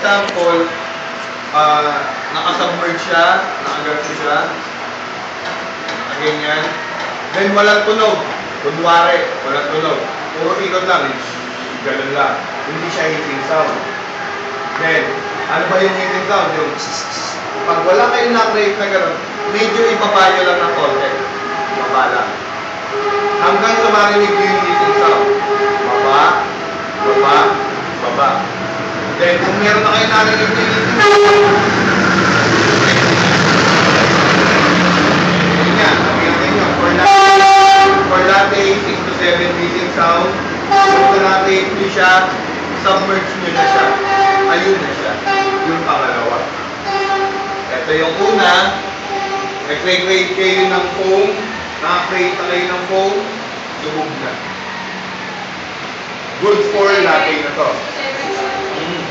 example, nakasubmerge siya, nakaganto siya, ganyan. Then walang tunog. Kunwari, walang tunog. Puro ikot lang. Ganun lang. Hindi siya hitting sound. Then, ano ba yung hitting sound? Yung pag wala kayong na-create na gano'n, medyo ipapayo lang ng konti. Baba lang. Hanggang sa marinig nyo yung hitting sound. Baba, baba, baba. Then, kung meron na kayo narinig na hitting sound, yan, sabihin nyo, for latte, 6 to 7 hitting sound. Kung natin nyo siya, submerge nyo na siya. Ayun na siya. Yung pangalawa. Ito yung una. Nag-create kayo ng foam. Naka-create na kayo ng foam. Subog na. Good for latte na to.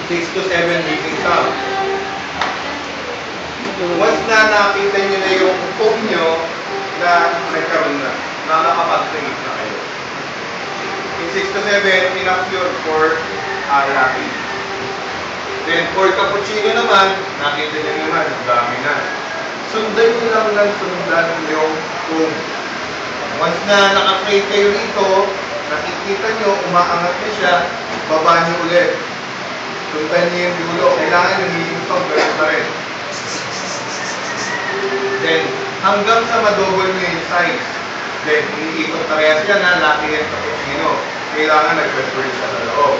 6 to 7 hitting sound. Once na nakita nyo na yung foam nyo, na nagkaroon na nakakapag-create na kayo. In 6 to 7, enough yun for latte. Then for cappuccino naman, nakita nyo naman, dami na. Sundan nyo lang ng sundan yung foam. Once na naka-create kayo rito, nakikita nyo, umaangat na siya, baba nyo ulit. Sundan nyo yung dulo. Kailangan yung hitting sound, gano'n na rin. Then, hanggang sa madouble nyo yung size. Then, iniikot parehas yan na latte and cappuccino. Kailangan nag-convert siya sa loob.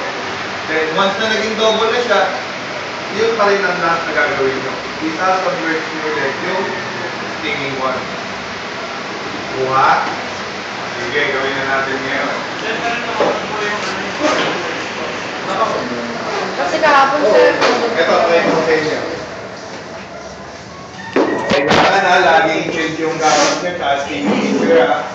Then, once na naging double na siya, yun pa rin ang last na gagawin nyo. Isa-subvert nyo ulit yung stinging one. Kuha. Sige, gawin na natin ngayon. Kasi kahapon, sir. Ito, try ko sa inyo. Kailangan na laging change yung gamit nyo, tapos stinging finger ha.